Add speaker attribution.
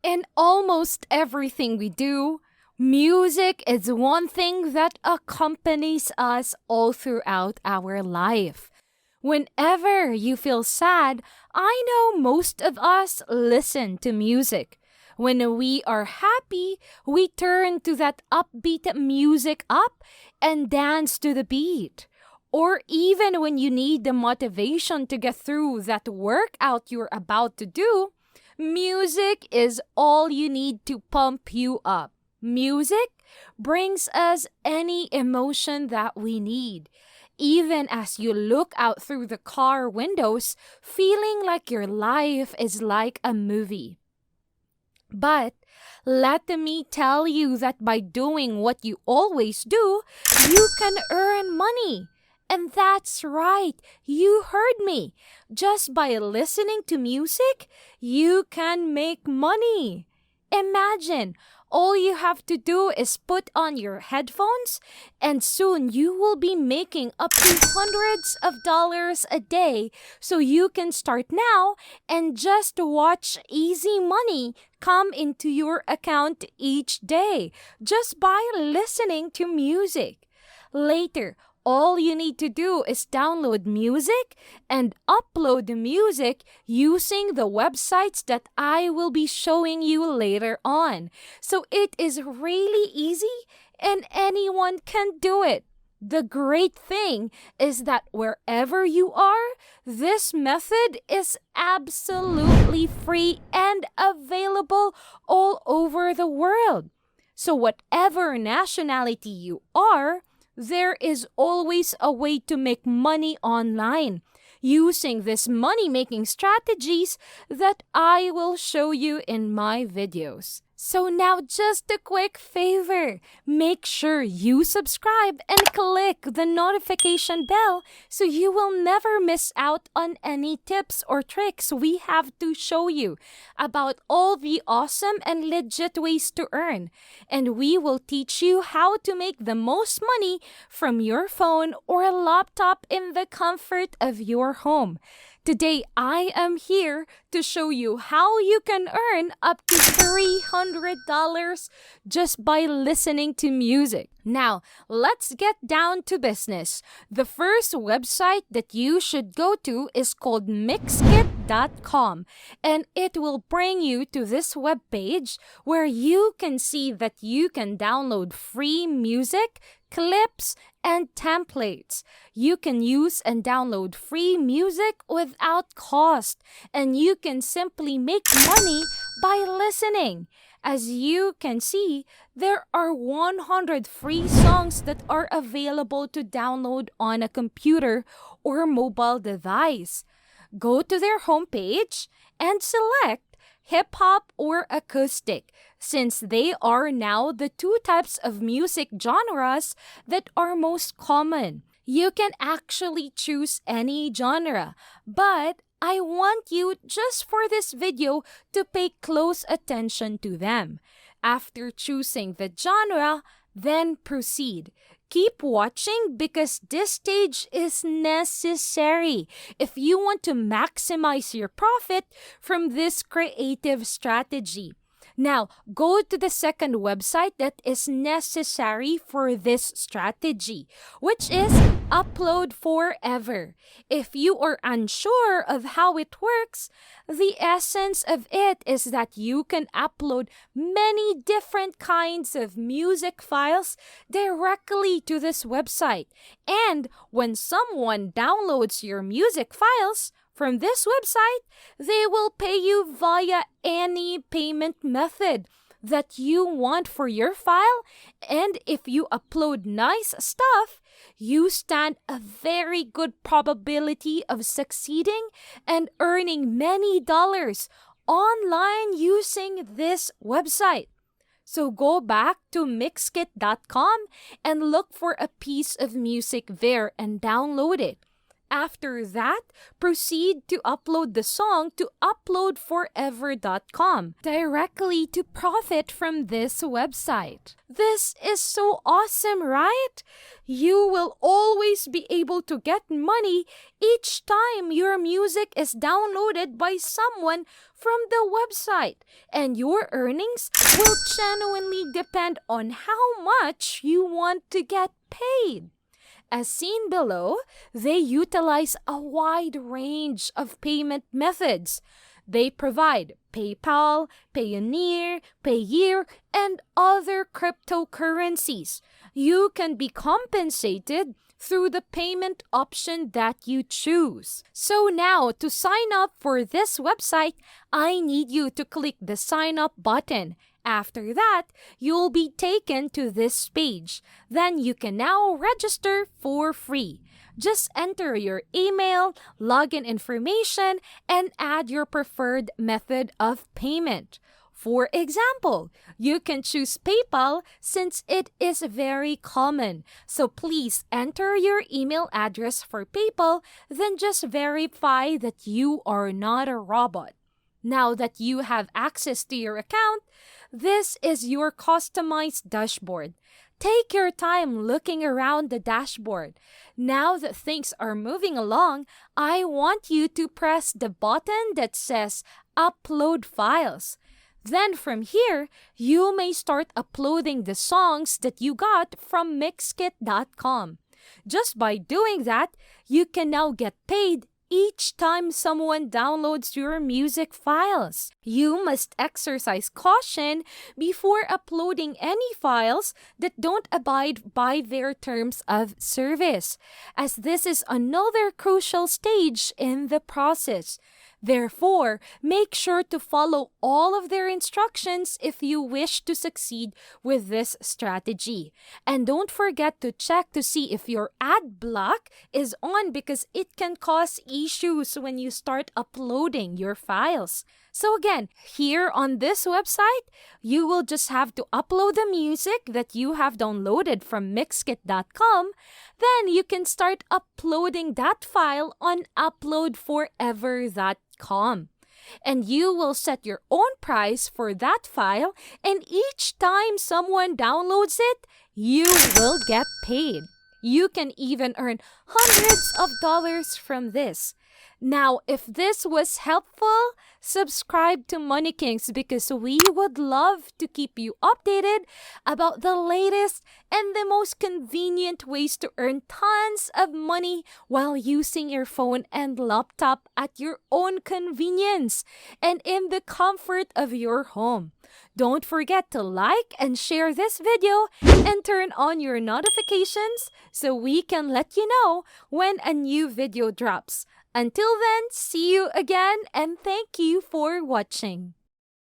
Speaker 1: In almost everything we do, music is one thing that accompanies us all throughout our life. Whenever you feel sad, I know most of us listen to music. When we are happy, we turn to that upbeat music up and dance to the beat. Or even when you need the motivation to get through that workout you're about to do, music is all you need to pump you up. Music brings us any emotion that we need. Even as you look out through the car windows, feeling like your life is like a movie. But let me tell you that by doing what you always do, you can earn money. And that's right, you heard me. Just by listening to music, you can make money. Imagine, all you have to do is put on your headphones, and soon you will be making up to hundreds of dollars a day. So you can start now and just watch easy money come into your account each day just by listening to music. Later, all you need to do is download music and upload the music using the websites that I will be showing you later on. So it is really easy and anyone can do it. The great thing is that wherever you are, this method is absolutely free and available all over the world. So whatever nationality you are, there is always a way to make money online using these money-making strategies that I will show you in my videos. So now just a quick favor, make sure you subscribe and click the notification bell so you will never miss out on any tips or tricks we have to show you about all the awesome and legit ways to earn. And we will teach you how to make the most money from your phone or laptop in the comfort of your home. Today, I am here to show you how you can earn up to $300 just by listening to music. Now, let's get down to business. The first website that you should go to is called Mixkit.com, and it will bring you to this webpage where you can see that you can download free music, clips, and templates. You can use and download free music without cost, and you can simply make money by listening. As you can see, there are 100 free songs that are available to download on a computer or mobile device. Go to their homepage and select hip hop or acoustic, since they are now the two types of music genres that are most common. You can actually choose any genre, but I want you just for this video to pay close attention to them. After choosing the genre, then proceed. Keep watching because this stage is necessary if you want to maximize your profit from this creative strategy. Now, go to the second website that is necessary for this strategy, which is Upload Forever. If you are unsure of how it works, the essence of it is that you can upload many different kinds of music files directly to this website. And when someone downloads your music files from this website, they will pay you via any payment method that you want for your file. And if you upload nice stuff, you stand a very good probability of succeeding and earning many dollars online using this website. So go back to Mixkit.com and look for a piece of music there and download it. After that, proceed to upload the song to uploadforever.com directly to profit from this website. This is so awesome, right? You will always be able to get money each time your music is downloaded by someone from the website, and your earnings will genuinely depend on how much you want to get paid. As seen below, they utilize a wide range of payment methods. They provide PayPal, Payoneer, Payeer, and other cryptocurrencies. You can be compensated through the payment option that you choose. So now, to sign up for this website, I need you to click the sign up button. After that, you'll be taken to this page. Then you can now register for free. Just enter your email, login information, and add your preferred method of payment. For example, you can choose PayPal since it is very common. So please enter your email address for PayPal, then just verify that you are not a robot. Now that you have access to your account, this is your customized dashboard. Take your time looking around the dashboard. Now that things are moving along, I want you to press the button that says Upload Files. Then from here, you may start uploading the songs that you got from Mixkit.com. Just by doing that, you can now get paid each time someone downloads your music files. You must exercise caution before uploading any files that don't abide by their terms of service, as this is another crucial stage in the process. Therefore, make sure to follow all of their instructions if you wish to succeed with this strategy. And don't forget to check to see if your ad block is on, because it can cause issues when you start uploading your files. So again, here on this website, you will just have to upload the music that you have downloaded from Mixkit.com. Then you can start uploading that file on uploadforever.com. And you will set your own price for that file, and each time someone downloads it, you will get paid. You can even earn hundreds of dollars from this. Now, if this was helpful, subscribe to Money Kings, because we would love to keep you updated about the latest and the most convenient ways to earn tons of money while using your phone and laptop at your own convenience and in the comfort of your home. Don't forget to like and share this video and turn on your notifications so we can let you know when a new video drops. Until then, see you again, and thank you for watching.